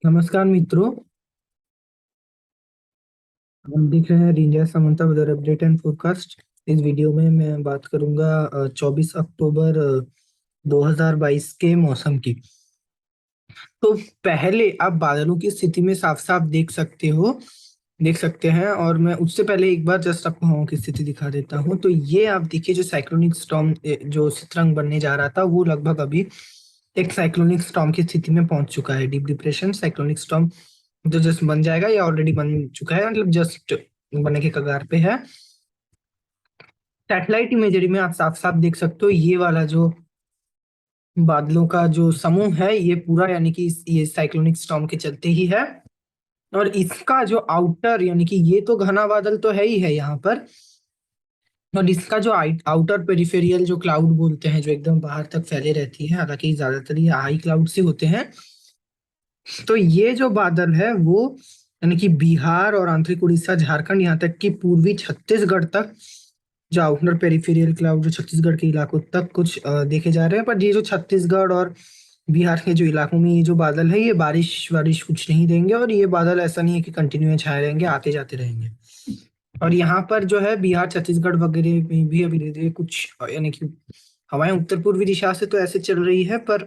नमस्कार मित्रों। हम देख रहे हैं India Samanta weather update and forecast. इस वीडियो में मैं बात करूंगा 24 अक्टूबर 2022 के मौसम की। तो पहले आप बादलों की स्थिति में साफ साफ देख सकते हैं, और मैं उससे पहले एक बार जस्ट आपको हवाओं की स्थिति दिखा देता हूं। तो ये आप देखिए, जो साइक्लोनिक स्टॉर्म जो सितरंग बनने जा रहा था, वो लगभग अभी एक साइक्लोनिक स्टॉर्म की स्थिति में पहुंच चुका है। डीप डिप्रेशन साइक्लोनिक स्टॉर्म जो जस्ट बन जाएगा, या ऑलरेडी बन चुका है, मतलब जस्ट बनने के कगार पे है। सैटेलाइट इमेजरी में आप साफ साफ देख सकते हो, ये वाला जो बादलों का जो समूह है, ये पूरा यानी कि ये साइक्लोनिक स्टॉर्म के चलते ही है। और इसका जो आउटर यानी कि ये तो घना बादल तो है ही है यहाँ पर, और इसका जो आउटर पेरिफेरियल जो क्लाउड बोलते हैं, जो एकदम बाहर तक फैले रहती है, हालांकि ज्यादातर ये हाई क्लाउड से होते हैं। तो ये जो बादल है वो यानी कि बिहार और आंतरिक उड़ीसा, झारखंड, यहाँ तक कि पूर्वी छत्तीसगढ़ तक, जो आउटर पेरिफेरियल क्लाउड जो छत्तीसगढ़ के इलाकों तक कुछ देखे जा रहे हैं। पर ये जो छत्तीसगढ़ और बिहार के जो इलाकों में ये जो बादल है, ये बारिश वारिश कुछ नहीं देंगे, और ये बादल ऐसा नहीं है कि कंटिन्यू छाए रहेंगे, आते जाते रहेंगे। और यहाँ पर जो है बिहार छत्तीसगढ़ वगैरह में भी अभी धीरे धीरे कुछ यानी कि हवाएं उत्तर पूर्वी दिशा से तो ऐसे चल रही है, पर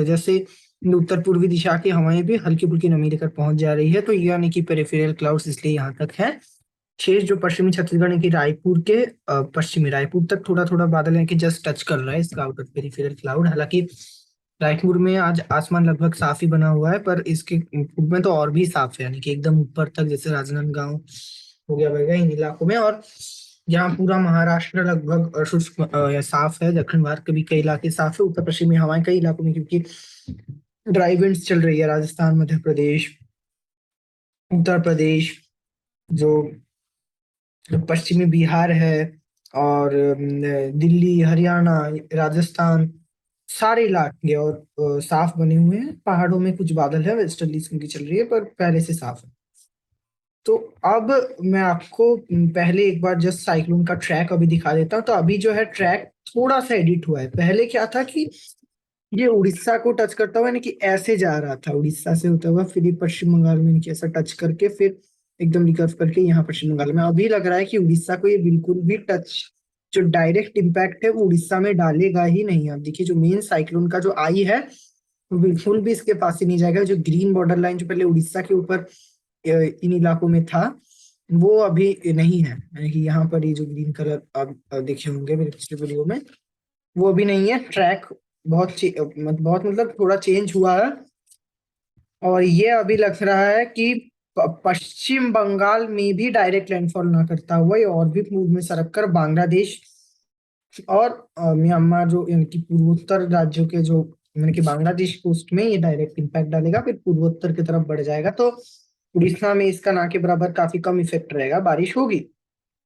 जैसे उत्तर पूर्वी दिशा की हवाएं भी हल्की फुल्की नमी लेकर पहुंच जा रही है। तो ये यानी कि पेरिफेरल क्लाउड्स इसलिए यहाँ तक है। शेष जो पश्चिमी छत्तीसगढ़ यानी कि रायपुर के पश्चिमी रायपुर तक थोड़ा थोड़ा बादल है कि जस्ट टच कर रहा है इसका आउटर पेरिफेरल क्लाउड। हालांकि रायपुर में आज आसमान लगभग साफ ही बना हुआ है, पर इसके पूर्व में तो और भी साफ है, यानी कि एकदम ऊपर तक, जैसे राजनांदगांव हो गया वगैरह इन इलाकों में। और यहाँ पूरा महाराष्ट्र लगभग शुष्क या साफ है। दक्षिण भारत के भी कई इलाके साफ है। उत्तर पश्चिमी हवाएं कई इलाकों में, क्योंकि ड्राई विंड्स चल रही है, राजस्थान, मध्य प्रदेश, उत्तर प्रदेश, जो पश्चिमी बिहार है, और दिल्ली, हरियाणा, राजस्थान, सारे इलाके और साफ बने हुए हैं। पहाड़ों में कुछ बादल है, वेस्टर्लीज की चल रही है, पर पहले से साफ है। तो अब मैं आपको पहले एक बार जस्ट साइक्लोन का ट्रैक अभी दिखा देता हूँ। तो अभी जो है ट्रैक थोड़ा सा एडिट हुआ है। पहले क्या था कि ये उड़ीसा को टच करता हुआ, यानी कि ऐसे जा रहा था, उड़ीसा से होता हुआ फिर ये पश्चिम बंगाल में, यानी कि ऐसा टच करके फिर एकदम रिकर्व करके यहाँ पश्चिम बंगाल में। अभी लग रहा है कि उड़ीसा को ये बिल्कुल भी टच, जो डायरेक्ट इम्पैक्ट है वो उड़ीसा में डालेगा ही नहीं। अब देखिए, जो मेन साइक्लोन का जो आई है, वो बिल्कुल भी इसके पास ही नहीं जाएगा। जो ग्रीन बॉर्डर लाइन जो पहले उड़ीसा के ऊपर इन इलाकों में था, वो अभी नहीं है। यानी कि यहाँ पर ये जो ग्रीन कलर आप देखे होंगे मेरे पिछले वीडियो में, वो अभी नहीं है। ट्रैक बहुत मतलब थोड़ा चेंज हुआ है। और ये अभी लग रहा है कि पश्चिम बंगाल में भी डायरेक्ट लैंडफॉल ना करता हुआ ये और भी पूर्व में सरक कर बांग्लादेश और म्यांमार, जो इनकी पूर्वोत्तर राज्यों के जो यानी कि बांग्लादेश कोस्ट में ये डायरेक्ट इम्पैक्ट डालेगा, फिर पूर्वोत्तर की तरफ बढ़ जाएगा। तो उड़ीसा में इसका ना के बराबर काफी कम इफेक्ट रहेगा, बारिश होगी,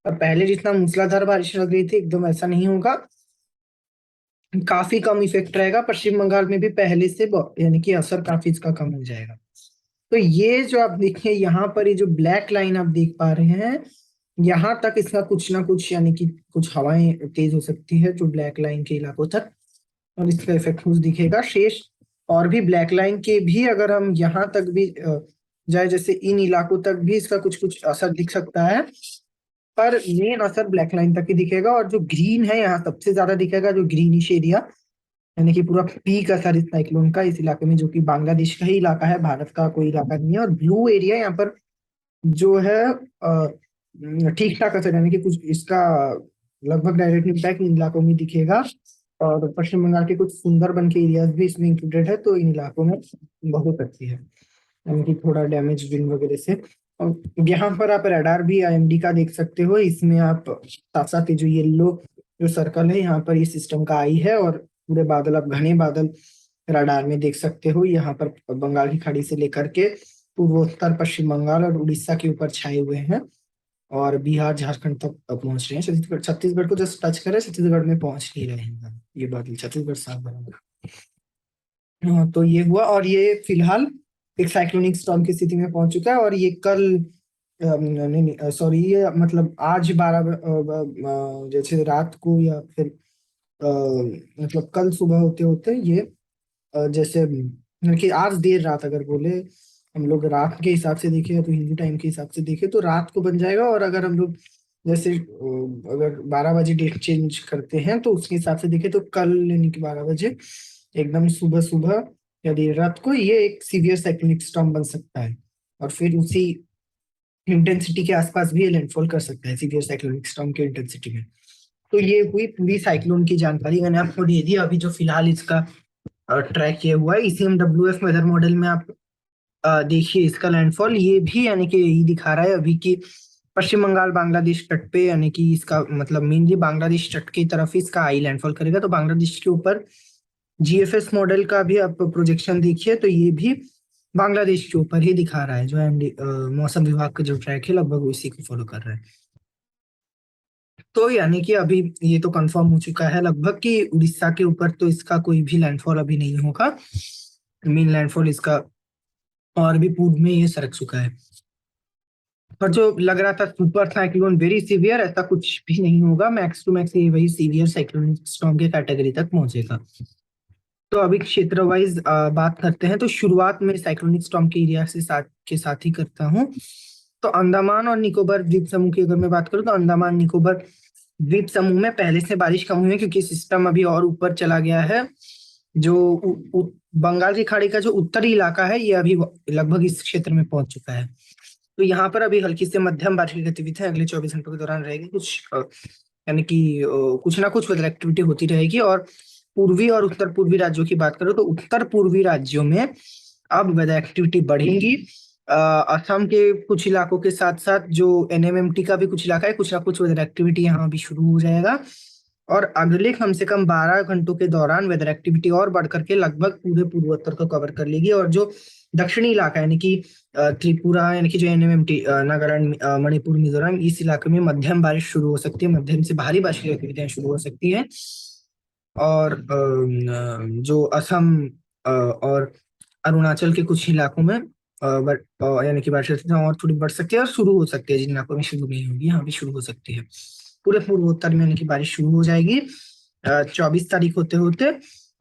और पहले जितना मूसलाधार बारिश लग रही थी एकदम ऐसा नहीं होगा, काफी कम इफेक्ट रहेगा। पश्चिम बंगाल में भी पहले से यानी कि असर काफी इसका कम हो जाएगा। तो ये जो आप देखिए यहाँ पर, ये जो ब्लैक लाइन आप देख पा रहे हैं, यहाँ तक इसका कुछ ना कुछ यानी कि कुछ हवाएं तेज हो सकती है, जो ब्लैक लाइन के इलाकों तक, और इसका इफेक्ट कुछ दिखेगा। शेष और भी ब्लैक लाइन के भी अगर हम यहाँ तक भी जाए, जैसे इन इलाकों तक भी इसका कुछ कुछ असर दिख सकता है, पर मेन असर ब्लैक लाइन तक ही दिखेगा। और जो ग्रीन है यहाँ सबसे ज्यादा दिखेगा, जो ग्रीनिश एरिया, यानी कि पूरा पीक असर इस साइक्लोन का इस इलाके में, जो कि बांग्लादेश का ही इलाका है, भारत का कोई इलाका नहीं है। और ब्लू एरिया यहाँ पर जो है ठीक ठाक असर, यानी कि कुछ इसका लगभग डायरेक्ट इम्पैक्ट इन इलाकों में दिखेगा। और पश्चिम बंगाल के कुछ सुंदरबन के एरियाज भी इसमें इंक्लूडेड है, तो इन इलाकों में बहुत अच्छी है, यानी कि थोड़ा डैमेज विंड वगैरह से। और यहाँ पर आप रडार भी आईएमडी का देख सकते हो। इसमें आप साथ साथ जो येलो जो सर्कल है, यहाँ पर ये सिस्टम का आई है, और पूरे बादल, आप घने बादल रडार में देख सकते हो। यहाँ पर बंगाल की खाड़ी से लेकर के पूर्वोत्तर पश्चिम बंगाल और उड़ीसा के ऊपर छाए हुए हैं, और बिहार झारखंड तक पहुंच रहे हैं। छत्तीसगढ़ छत्तीसगढ़ को जस्ट टच करे, छत्तीसगढ़ में पहुंच नहीं रहे हैं ये बादल, छत्तीसगढ़ साफ बना। हाँ, तो ये हुआ, और ये फिलहाल एक साइक्लोनिक स्टॉर्म की स्थिति में पहुंच चुका है। और ये कल नहीं नहीं सॉरी, ये मतलब आज 12 जैसे रात को, या फिर मतलब कल सुबह होते होते ये जैसे कि आज देर रात अगर बोले हम लोग रात के हिसाब से देखें या तो हिंदू टाइम के हिसाब से देखें तो रात को बन जाएगा। और अगर हम लोग जैसे अगर 12 बजे डेट चेंज करते हैं तो उसके हिसाब से देखें तो कल यानी कि 12 बजे एकदम सुबह सुबह या देर रात को ये एक सीवियर साइक्लोनिक स्टॉर्म बन सकता है। और फिर उसी इंटेंसिटी के आसपास भी ये लैंडफॉल कर सकता है सीवियर साइक्लोनिक स्टॉर्म के इंटेंसिटी में। तो ये हुई पूरी साइक्लोन की जानकारी मैंने आपको दे दी। अभी जो फिलहाल इसका ट्रैक किया हुआ है ECMWF वेदर मॉडल में आप देखिए इसका लैंडफॉल ये भी यानी कि यही दिखा रहा है अभी कि पश्चिम बंगाल बांग्लादेश तट पे यानी कि इसका मतलब मेनली बांग्लादेश तट की तरफ ही इसका आई लैंडफॉल करेगा। तो बांग्लादेश के ऊपर GFS मॉडल का भी आप प्रोजेक्शन देखिए तो ये भी बांग्लादेश के ऊपर ही दिखा रहा है। जो मौसम विभाग का जो ट्रैक है लगभग उसी को फॉलो कर रहा है। तो यानी कि अभी ये तो कंफर्म हो चुका है लगभग कि उड़ीसा के ऊपर तो इसका कोई भी लैंडफॉल अभी नहीं होगा। मेन लैंडफॉल इसका और भी पूर्व में ये सरक चुका है। पर जो लग रहा था सुपर साइक्लोन वेरी सीवियर, ऐसा कुछ भी नहीं होगा। मैक्स टू मैक्स ये वही सीवियर साइक्लोनिक स्टॉर्म के कैटेगरी तक पहुंचेगा। तो अभी क्षेत्र वाइज बात करते हैं। तो शुरुआत में साइक्लोनिक स्टॉर्म के एरिया के साथ ही करता हूँ। तो अंडमान और निकोबार द्वीप समूह की अगर मैं बात करूँ तो अंडमान निकोबार द्वीप समूह में पहले से बारिश कम हुई है क्योंकि सिस्टम अभी और ऊपर चला गया है। जो बंगाल की खाड़ी का जो उत्तरी इलाका है ये अभी लगभग इस क्षेत्र में पहुंच चुका है। तो यहाँ पर अभी हल्की से मध्यम बारिश की गतिविधि अगले 24 घंटों के दौरान रहेगी। कुछ यानी कि कुछ ना कुछ वेदर एक्टिविटी होती रहेगी। और पूर्वी और उत्तर पूर्वी राज्यों की बात करो तो उत्तर पूर्वी राज्यों में अब वेदर एक्टिविटी बढ़ेगी। असम के कुछ इलाकों के साथ साथ जो NMMT का भी कुछ इलाका है कुछ ना कुछ वेदर एक्टिविटी यहाँ भी शुरू हो जाएगा। और अगले कम से कम 12 घंटों के दौरान वेदर एक्टिविटी और बढ़ करके लगभग पूरे पूर्वोत्तर को कवर कर लेगी। और जो दक्षिणी इलाका यानी कि त्रिपुरा यानी कि जो NMMT नागालैंड मणिपुर मिजोरम इस इलाके में मध्यम बारिश शुरू हो सकती है। मध्यम से भारी बारिश की गतिविधियां शुरू हो सकती है। और जो असम और अरुणाचल के कुछ इलाकों में यानी कि बारिश और थोड़ी बढ़ सकती है और शुरू हो सकती है। जिन इलाकों में शुरू नहीं होगी यहाँ भी शुरू हो सकती है। पूरे पूर्वोत्तर में यानी कि बारिश शुरू हो जाएगी 24 तारीख होते होते।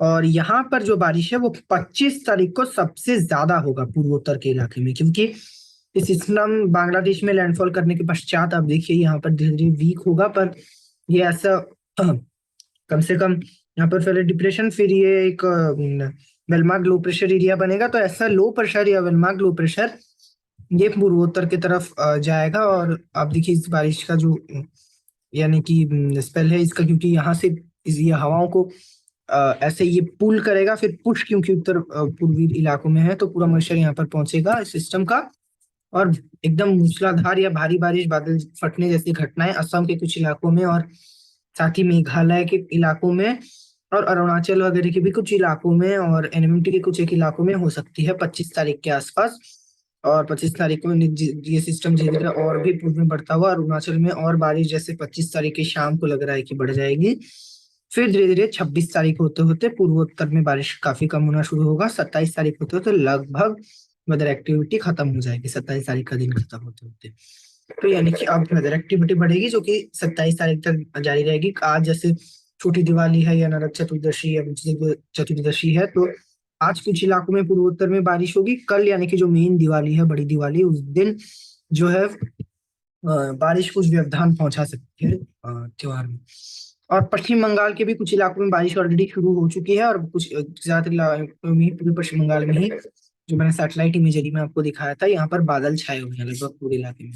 और यहाँ पर जो बारिश है वो 25 तारीख को सबसे ज्यादा होगा पूर्वोत्तर के इलाके में। क्योंकि इस सिस्टम बांग्लादेश में लैंडफॉल करने के पश्चात आप देखिए यहाँ पर धीरे धीरे वीक होगा। पर ये ऐसा कम से कम यहाँ पर पहले डिप्रेशन फिर ये एक वेलमार्क लो प्रेशर एरिया बनेगा। तो ऐसा लो प्रेशर या वेलमार्क लो प्रेशर ये पूर्वोत्तर की तरफ जाएगा। और आप देखिए इस बारिश का जो यानी कि स्पेल है इसका क्योंकि यहाँ से ये हवाओं को ऐसे ये पुल करेगा फिर पुश क्योंकि उत्तर पूर्वी इलाकों में है तो पूरा मॉइस्चर यहाँ पर पहुंचेगा इस सिस्टम का। और एकदम मूसलाधार या भारी बारिश बादल फटने जैसी घटनाएं असम के कुछ इलाकों में और साथ ही मेघालय के इलाकों में और अरुणाचल वगैरह के भी कुछ इलाकों में और NMT के कुछ एक इलाकों में हो सकती है 25 तारीख के आसपास। और 25 तारीख को ये सिस्टम धीरे धीरे और भी पूर्व में बढ़ता हुआ अरुणाचल में और बारिश जैसे 25 तारीख की शाम को लग रहा है कि बढ़ जाएगी। फिर धीरे धीरे 26 तारीख होते होते पूर्वोत्तर में बारिश काफी कम होना शुरू होगा। 27 तारीख होते होते लगभग वेदर एक्टिविटी खत्म हो जाएगी 27 तारीख का दिन खत्म होते होते। तो यानी कि अब वेदर एक्टिविटी बढ़ेगी जो कि 27 तारीख तक जारी रहेगी। आज जैसे छोटी दिवाली है या नरक चतुर्दशी या विजय चतुर्दशी है तो आज कुछ इलाकों में पूर्वोत्तर में बारिश होगी। कल यानी कि जो मेन दिवाली है बड़ी दिवाली उस दिन जो है बारिश कुछ व्यवधान पहुंचा सकती है त्योहार में। और पश्चिम बंगाल के भी कुछ इलाकों में बारिश ऑलरेडी शुरू हो चुकी है। और कुछ ज्यादातर इलाकों में पूरे पश्चिम बंगाल में ही जो मैंने सैटेलाइट इमेजरी में आपको दिखाया था यहाँ पर बादल छाए हुए हैं लगभग पूरे इलाके में।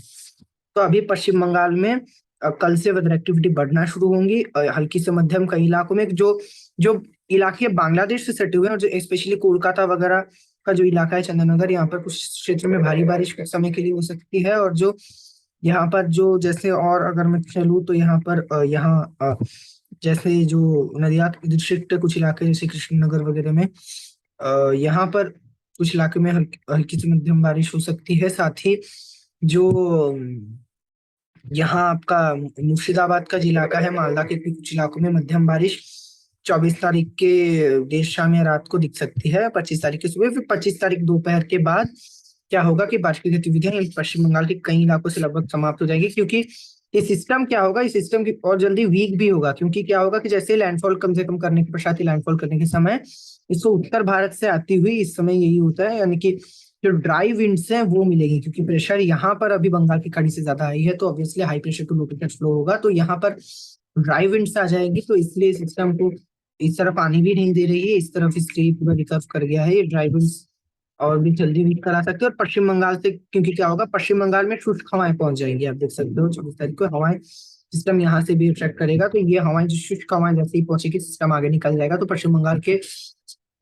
तो अभी पश्चिम बंगाल में कल से वेदर एक्टिविटी बढ़ना शुरू होंगी हल्की से मध्यम कई इलाकों में। जो जो इलाके बांग्लादेश से सटे हुए हैं और जो स्पेशली कोलकाता वगैरह का जो इलाका है चंद्रनगर यहाँ पर कुछ क्षेत्र में भारी बारिश कुछ समय के लिए हो सकती है। और जो यहाँ पर जो जैसे और अगर मैं चलूँ तो यहाँ पर जैसे जो नदियात डिस्ट्रिक्ट कुछ इलाके जैसे कृष्णनगर वगैरह में यहाँ पर कुछ इलाके में हल्की से मध्यम बारिश हो सकती है। साथ ही जो यहाँ आपका मुर्शिदाबाद का जो इलाका है मालदा के कुछ इलाकों में मध्यम बारिश 24 तारीख के देर शाम या रात को दिख सकती है। 25 तारीख की सुबह फिर 25 तारीख दोपहर के बाद क्या होगा कि बारिश की गतिविधियां पश्चिम बंगाल के कई इलाकों से लगभग समाप्त हो जाएगी। क्योंकि ये सिस्टम क्या होगा, इस सिस्टम की और जल्दी वीक भी होगा, क्योंकि क्या होगा कि जैसे लैंडफॉल कम से कम करने के पश्चात ही लैंडफॉल करने के समय इसको उत्तर भारत से आती हुई इस समय यही होता है, यानी कि जो ड्राई विंड्स हैं वो मिलेगी, क्योंकि प्रेशर यहाँ पर अभी बंगाल की खाड़ी से ज्यादा हाई है, तो obviously high pressure to low pressure flow होगा, तो यहाँ पर ड्राई विंड्स आ जाएंगी, तो इसलिए सिस्टम को इस तरफ पानी भी नहीं दे रही है, इस तरफ इससे पूरा रिकव कर गया है ये ड्राई विंड्स, और भी जल्दी वीक करा सकते हैं। और पश्चिम बंगाल से, क्योंकि क्या होगा, पश्चिम बंगाल में शुष्क हवाएं पहुंच जाएंगी, आप देख सकते हो 24 तारीख को हवाएं सिस्टम यहाँ से भी अट्रैक्ट करेगा, तो ये हवाएं जो शुष्क हवाएं जैसे ही पहुंचेगी सिस्टम आगे निकल जाएगा, तो पश्चिम बंगाल के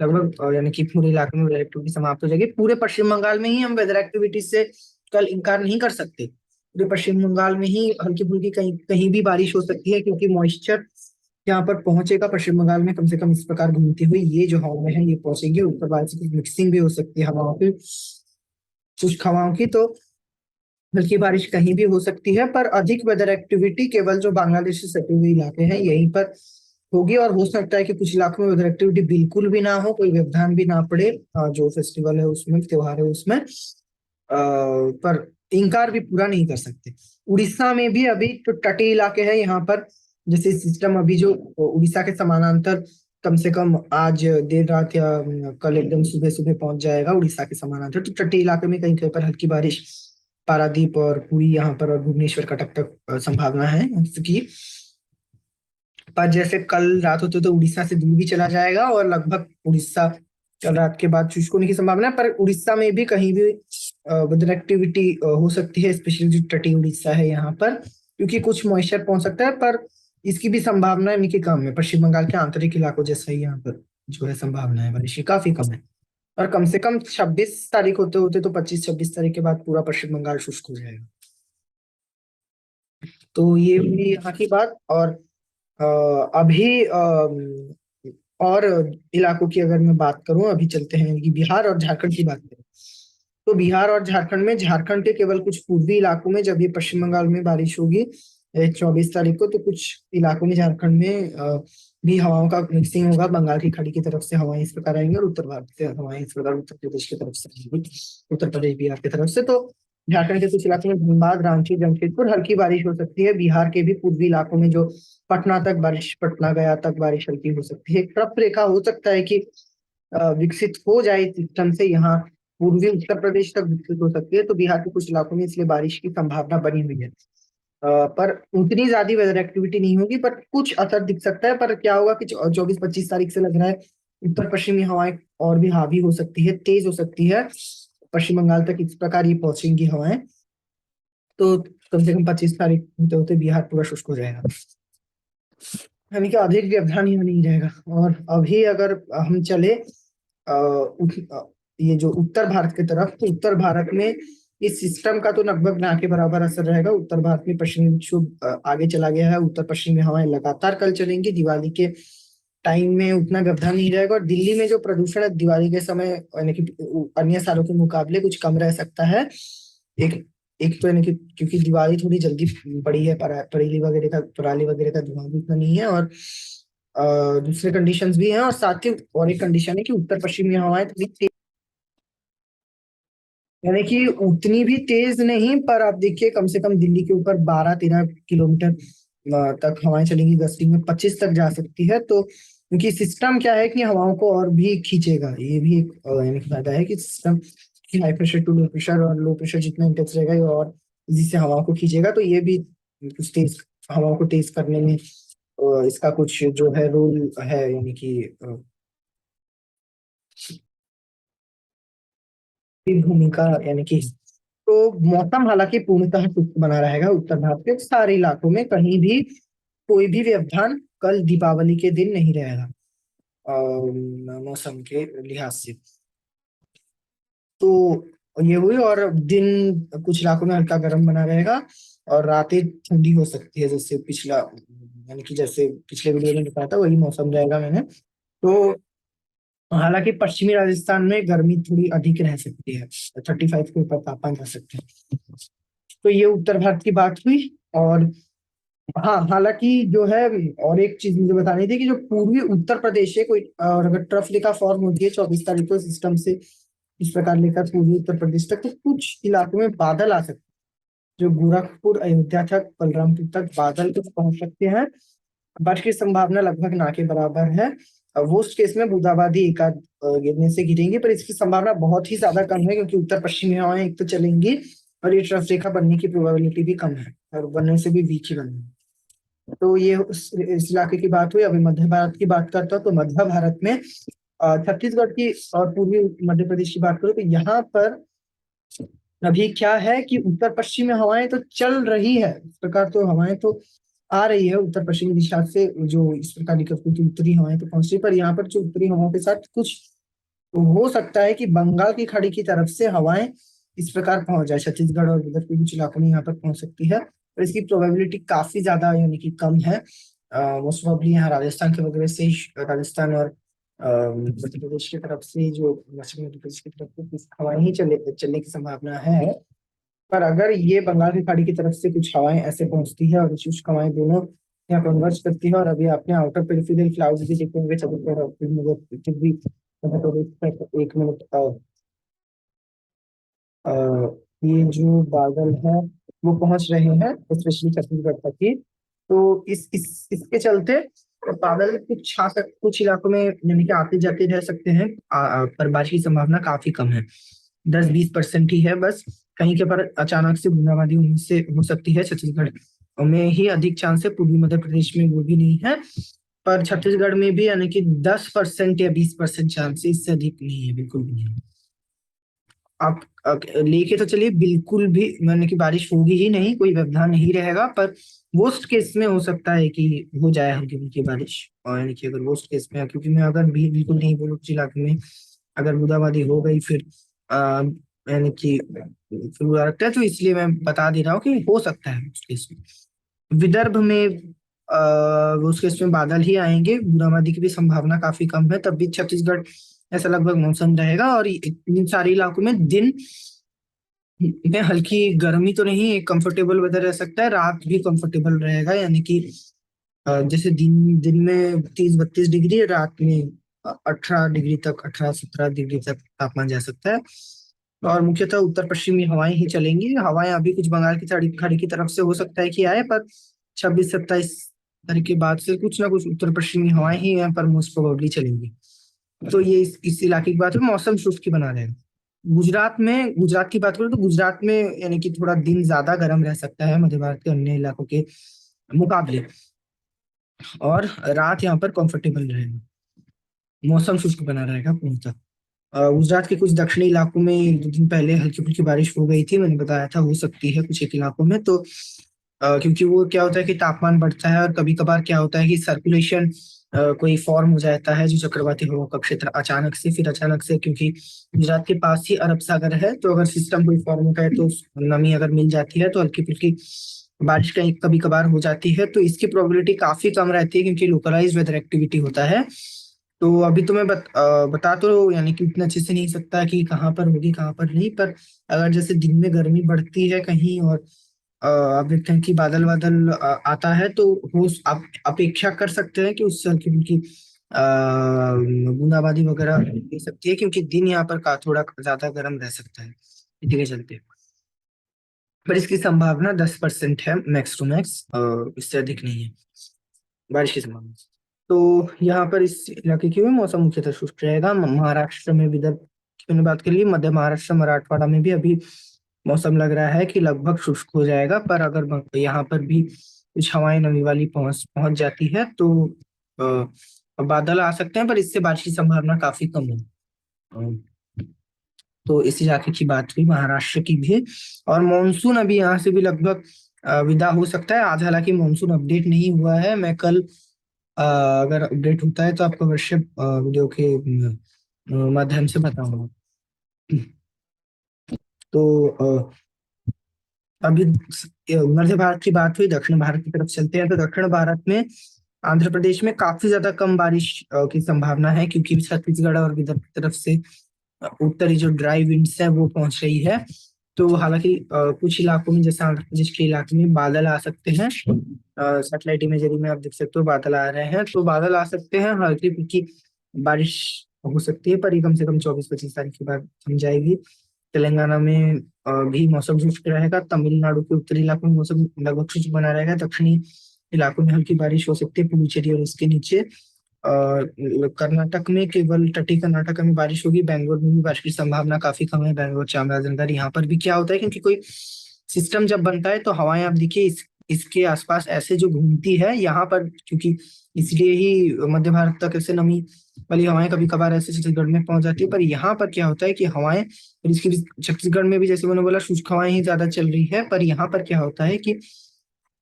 लगभग यानी कि पूरे इलाके में वेदर एक्टिविटी समाप्त हो जाएगी। पूरे पश्चिम बंगाल में ही हम वेदर एक्टिविटी से कल इनकार नहीं कर सकते, पूरे पश्चिम बंगाल में ही हल्की फुल्की कहीं कहीं भी बारिश हो सकती है, क्योंकि मॉइस्चर यहाँ पर पहुंचेगा पश्चिम बंगाल में, कम से कम इस प्रकार घूमती हुई ये जो हवाएं हैं ये पहुंचेंगी, उत्तर भारत से कुछ मिक्सिंग भी हो सकती है हवाओं की, शुष्क हवाओं की, तो हल्की बारिश कहीं भी हो सकती है, पर अधिक वेदर एक्टिविटी केवल जो बांग्लादेश से सटे हुए इलाके हैं यहीं पर होगी, और हो सकता है कि कुछ इलाकों में वेदर एक्टिविटी बिल्कुल भी ना हो, कोई व्यवधान भी ना पड़े, जो फेस्टिवल है उसमें, त्योहार है उसमें, पर इनकार भी पूरा नहीं कर सकते। उड़ीसा में भी अभी जो तटीय इलाके हैं यहाँ पर, जैसे सिस्टम अभी जो उड़ीसा के समानांतर कम से कम आज देर रात या कल एकदम सुबह सुबह पहुंच जाएगा उड़ीसा के समानांतर, तो तटीय इलाके में कहीं कहीं पर हल्की बारिश, पारादीप और पुरी यहाँ पर और भुवनेश्वर कटक तक संभावना है इसकी, पर जैसे कल रात होते तो उड़ीसा से दूर भी चला जाएगा, और लगभग उड़ीसा कल रात के बाद शुष्क होने की संभावना है, पर उड़ीसा में भी कहीं भी वेदर एक्टिविटी हो सकती है, स्पेशली जो तटीय उड़ीसा है यहाँ पर, क्योंकि कुछ मॉइस्चर पहुंच सकता है, पर इसकी भी संभावना है कि कम है, पश्चिम बंगाल के आंतरिक इलाकों जैसा ही यहाँ पर जो है संभावना है बारिश की काफी कम है, और कम से कम 26 तारीख होते होते तो 25-26 तारीख के बाद पूरा पश्चिम बंगाल शुष्क हो जाएगा। तो ये हुई यहाँ की बात। और अभी और इलाकों की अगर मैं बात करूं, अभी चलते हैं कि बिहार और झारखंड की बात करें, तो बिहार और झारखंड में, झारखंड के केवल कुछ पूर्वी इलाकों में जब ये पश्चिम बंगाल में बारिश होगी 24 तारीख को, तो कुछ इलाकों में झारखंड में भी हवाओं का मिक्सिंग होगा, बंगाल की खाड़ी की तरफ से हवाएं इस प्रकार आएंगी और उत्तर भारत से हवाएं इस प्रकार उत्तर प्रदेश की तरफ से आएंगी, उत्तर प्रदेश बिहार की तरफ से, तो झारखंड के कुछ इलाकों में धनबाद, रांची, जमशेदपुर हल्की बारिश हो सकती है, बिहार के भी पूर्वी इलाकों में जो पटना तक बारिश, पटना गया तक बारिश हल्की हो सकती है, एक ट्रफ रेखा हो सकता है कि विकसित हो जाए सिस्टम से, यहाँ पूर्वी उत्तर प्रदेश तक विकसित हो सकती है, तो बिहार के कुछ इलाकों में इसलिए बारिश की संभावना बनी हुई है, पर उतनी ज्यादा वेदर एक्टिविटी नहीं होगी, पर कुछ असर दिख सकता है, पर क्या होगा कि 24-25 तारीख से लग रहा है उत्तर पश्चिमी हवाएं और भी हावी हो सकती है, तेज हो सकती है, पश्चिम बंगाल तक इस प्रकार ये पहुंचेंगी हवाएं, तो कम से कम 25 तारीख होते होते बिहार पूरा शुष्क हो जाएगा, यानी कि अधिक व्यवधान यहाँ नहीं रहेगा। और अभी अगर हम चले ये जो उत्तर भारत की तरफ, तो उत्तर भारत में इस सिस्टम का तो लगभग ना के बराबर असर रहेगा, उत्तर भारत में पश्चिमी विक्षोभ आगे चला गया है, उत्तर पश्चिमी हवाएं लगातार कल चलेंगी, दिवाली के टाइम में उतना व्यवधान नहीं रहेगा, और दिल्ली में जो प्रदूषण है दिवाली के समय यानी कि अन्य सालों के मुकाबले कुछ कम रह सकता है, एक एक तो यानी कि क्योंकि दिवाली थोड़ी जल्दी पड़ी है, पराली वगैरह का धुआं भी इतना नहीं है, और दूसरे कंडीशंस भी हैं, और साथ ही और एक कंडीशन है कि उत्तर पश्चिमी हवाएं थोड़ी तेज, यानी कि उतनी भी तेज नहीं, पर आप देखिए कम से कम दिल्ली के ऊपर 12-13 किलोमीटर तक हवाएं चलेंगी, गस्टिंग में 25 तक जा सकती है, तो क्योंकि सिस्टम क्या है कि हवाओं को और भी खींचेगा, ये भी एक यानी कि फायदा है कि सिस्टम की high pressure to low pressure, और लो प्रेशर जितना इंटेंस रहेगा ये और इजी से हवाओं को खींचेगा, तो ये भी कुछ तेज हवाओं को तेज करने में इसका कुछ जो है रोल है, यानी कि भूमिका, यानी कि तो मौसम हालांकि पूर्णतः शुष्क बना रहेगा उत्तर भारत के सारे इलाकों में, कहीं भी कोई भी व्यवधान कल दीपावली के दिन नहीं रहेगा मौसम के लिहाज से, तो ये हुई। और दिन कुछ इलाकों में हल्का गर्म बना रहेगा, और रातें ठंडी हो सकती है, जैसे पिछला यानी कि जैसे पिछले वीडियो में बताया था वही मौसम रहेगा मैंने, तो हालांकि पश्चिमी राजस्थान में गर्मी थोड़ी अधिक रह सकती है, 35 के ऊपर तापमान रह सकते हैं, तो ये उत्तर भारत की बात हुई। और हाँ, हालांकि जो है और एक चीज मुझे बतानी थी कि जो पूर्वी उत्तर प्रदेश है कोई, और अगर ट्रफ रेखा फॉर्म होती है 24 तारीख को सिस्टम से इस प्रकार लेकर पूर्वी उत्तर प्रदेश तक, तो कुछ इलाकों में बादल आ सकते हैं, जो गोरखपुर अयोध्या तक बलरामपुर तक बादल कुछ पहुंच सकते हैं। बारिश की संभावना लगभग ना के बराबर है। वर्स्ट केस में बूंदाबांदी एक आध गिरने से गिरेंगी, पर इसकी संभावना बहुत ही ज्यादा कम है क्योंकि उत्तर पश्चिमी हवाएं एक तो चलेंगी और ये ट्रफ रेखा बनने की प्रोबेबिलिटी भी कम है और बनने से भी वीक ही बनेगी। तो ये इस इलाके की बात हुई। अभी मध्य भारत की बात करता हूँ तो मध्य भारत में छत्तीसगढ़ की और पूर्वी मध्य प्रदेश की बात करूँ तो यहाँ पर अभी क्या है कि उत्तर पश्चिमी हवाएं तो चल रही है, इस प्रकार तो हवाएं तो आ रही है उत्तर पश्चिमी दिशा से, जो इस प्रकार निकलती हुई उत्तरी हवाएं तो पहुंच रही है, पर यहाँ पर जो उत्तरी हवाओं के साथ कुछ हो सकता है कि बंगाल की खाड़ी की तरफ से हवाएं इस प्रकार पहुंच जाए छत्तीसगढ़ और उधर के कुछ इलाकों में यहाँ पर पहुंच सकती है, और इसकी प्रोबेबिलिटी काफी ज्यादा यानी कि कम है। मोस्ट प्रोबेबली यहाँ राजस्थान के वगैरह से राजस्थान और मध्य प्रदेश की तरफ से, जो पश्चिमी मध्य प्रदेश की तरफ से कुछ हवाएं ही चलने की संभावना है। पर अगर ये बंगाल की खाड़ी की तरफ से कुछ हवाएं ऐसे पहुंचती है और शुष्क हवाएं दोनों यहाँ कन्वर्ज करती है, और अभी आपने आउटर पेरिफेरल क्लाउड्स भी देखे होंगे फिर भी मध्य प्रदेश तक एक मिनट अ, ये जो बादल है वो पहुंच रहे हैं स्पेशली छत्तीसगढ़ तक ही। तो इस इसके चलते बादल कुछ कुछ इलाकों में यानी कि आते जाते रह सकते हैं, पर बारिश की संभावना काफी कम है, 10-20% ही है बस। कहीं के पर अचानक से बूंदाबांदी उनसे हो सकती है, छत्तीसगढ़ में ही अधिक चांस है, पूर्वी मध्य प्रदेश में वो भी नहीं है, पर छत्तीसगढ़ में भी यानी कि 10% या 20% चांस है, इससे अधिक नहीं है, बिल्कुल भी नहीं। आप लेके तो चलिए बिल्कुल भी मैंने कि बारिश होगी ही नहीं, कोई व्यवधान नहीं रहेगा, पर वर्स्ट केस में हो सकता है कि हो जाए हल्की फुल्की बारिश। और यानी कि अगर वर्स्ट केस में, क्योंकि मैं अगर भी बिल्कुल नहीं बोलूँ कुछ इलाके में अगर बूंदाबांदी हो गई फिर यानी कि फिर बुरा लगता है, तो इसलिए मैं बता दे रहा हूँ कि हो सकता है उस केस में। विदर्भ में उस केस में बादल ही आएंगे, बूंदाबांदी की भी संभावना काफी कम है, तब भी छत्तीसगढ़ ऐसा लगभग मौसम रहेगा, और इन सारे इलाकों में दिन में हल्की गर्मी तो नहीं, एक कंफर्टेबल वेदर रह सकता है, रात भी कंफर्टेबल रहेगा, यानी कि जैसे दिन दिन में 30-32 डिग्री, रात में 18 डिग्री तक, 18-17 डिग्री तक तापमान जा सकता है। और मुख्यतः उत्तर पश्चिमी हवाएं ही चलेंगी। हवाएं अभी कुछ बंगाल की खाड़ी खाड़ी की तरफ से हो सकता है कि आए, पर 26-27 तारीख के बाद से कुछ ना कुछ उत्तर पश्चिमी हवाएं ही यहाँ पर मोस्ट प्रोबेबली चलेंगी। तो ये इस इलाके की बात है, मौसम शुष्क ही बना रहेगा। गुजरात की बात करूँ तो गुजरात में यानी कि थोड़ा दिन ज्यादा गर्म रह सकता है मध्य भारत के अन्य इलाकों के मुकाबले, और रात यहाँ पर कंफर्टेबल रहेगा, मौसम शुष्क बना रहेगा पूर्णतः। गुजरात के कुछ दक्षिणी इलाकों में एक दो दिन पहले हल्की फुल्की बारिश हो गई थी, मैंने बताया था हो सकती है कुछ एक इलाकों में, तो क्योंकि वो क्या होता है कि तापमान बढ़ता है और कभी कभार क्या होता है कि सर्कुलेशन कोई फॉर्म हो जाता है, जो चक्रवाती हवा का क्षेत्र अचानक से, फिर अचानक से क्योंकि गुजरात के पास ही अरब सागर है, तो अगर सिस्टम कोई फॉर्म होता है तो नमी अगर मिल जाती है तो हल्की फुल्की बारिश का कभी कभार हो जाती है, तो इसकी प्रोबेबिलिटी काफी कम रहती है क्योंकि लोकलाइज वेदर एक्टिविटी होता है। तो अभी तो मैं बता तो यानी कि उतना अच्छे से नहीं सकता कि कहाँ पर होगी कहाँ पर नहीं, पर अगर जैसे दिन में गर्मी बढ़ती है कहीं और आप देखते हैं कि बादल बादल आता है, तो हो आप अपेक्षा कर सकते हैं कि उससे हल्की फुल्की बूंदाबांदी वगैरह हो सकती है, क्योंकि दिन यहाँ पर का थोड़ा ज्यादा गर्म रह सकता है इसी के चलते, पर इसकी संभावना 10% है मैक्स टू मैक्स, इससे अधिक नहीं है बारिश की संभावना। तो यहाँ पर इस इलाके की भी मौसम मुख्यतः शुष्क रहेगा। महाराष्ट्र में विदर्भ की मैंने बात कर ली, मध्य महाराष्ट्र मराठवाड़ा में भी अभी मौसम लग रहा है कि लगभग शुष्क हो जाएगा, पर अगर यहाँ पर भी कुछ हवाएं नमी वाली पहुंच पहुंच जाती है तो बादल आ सकते हैं, पर इससे बारिश की संभावना काफी कम है। तो इस इलाके की बात हुई महाराष्ट्र की भी, और मानसून अभी यहाँ से भी लगभग विदा हो सकता है आज, हालांकि मानसून अपडेट नहीं हुआ है। मैं कल अगर अपडेट होता है तो आपको अवश्य वीडियो के माध्यम से बताऊंगा। तो अभी मध्य भारत की बात हुई, दक्षिण भारत की तरफ चलते हैं, तो दक्षिण भारत में आंध्र प्रदेश में काफी ज्यादा कम बारिश की संभावना है, क्योंकि छत्तीसगढ़ और विदर्भ की तरफ से उत्तरी जो ड्राई विंड्स है वो पहुंच रही है। तो हालांकि कुछ इलाकों में जैसे आंध्र प्रदेश के इलाके में बादल आ सकते हैं, सैटेलाइट इमेजरी में आप देख सकते हो बादल आ रहे हैं, तो बादल आ सकते हैं, हल्की फुल्की बारिश हो सकती है, पर ये कम से कम 24-25 तारीख के बाद थम जाएगी। तेलंगाना में भी मौसम शुष्क रहेगा। तमिलनाडु के उत्तरी इलाकों में मौसम लगभग शुष्क बना रहेगा। दक्षिणी इलाकों में हल्की बारिश हो सकती है, पुडुचेरी और इसके नीचे। कर्नाटक में केवल तटीय कर्नाटक में बारिश होगी। बैंगलोर में भी बारिश की संभावना काफी कम है। बैंगलोर, चामराजनगर, यहाँ पर भी क्या होता है, क्योंकि कोई सिस्टम जब बनता है तो हवाएं, आप देखिए इसके आसपास ऐसे जो घूमती है यहाँ पर, क्योंकि इसलिए ही मध्य भारत तक ऐसे नमी वाली हवाएं कभी कभार ऐसे छत्तीसगढ़ में पहुंच जाती है। पर यहाँ पर क्या होता है कि हवाएं, और इसकी छत्तीसगढ़ में भी जैसे मैंने बोला शुष्क हवाएं ही ज्यादा चल रही है, पर यहाँ पर क्या होता है कि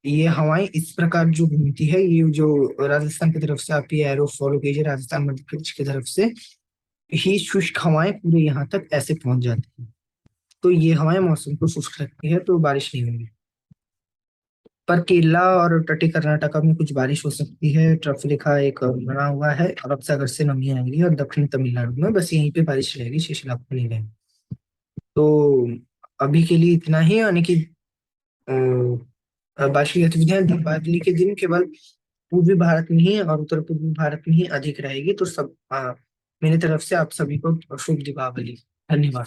ये हवाएं इस प्रकार जो घूमती है, ये जो राजस्थान की तरफ से आप ये एरो फॉलो कीजिए, राजस्थान मध्य प्रदेश की तरफ से ही शुष्क हवाएं पूरे यहाँ तक ऐसे पहुंच जाती है। तो ये हवाएं मौसम को शुष्क रखती है, तो बारिश नहीं होगी। पर केरला और तटीय कर्नाटका में कुछ बारिश हो सकती है। ट्रफ रेखा एक बना हुआ है, अरब सागर से नमी आएगी और दक्षिणी तमिलनाडु में बस यहीं पे बारिश रहेगी, शेष इलाकों में नहीं रहेगी। तो अभी के लिए इतना ही, यानी कि बारिश की गतिविधियां दीपावली के दिन केवल पूर्वी भारत में ही और उत्तर पूर्वी भारत में ही अधिक रहेगी। तो सब मेरी तरफ से आप सभी को शुभ दीपावली। धन्यवाद।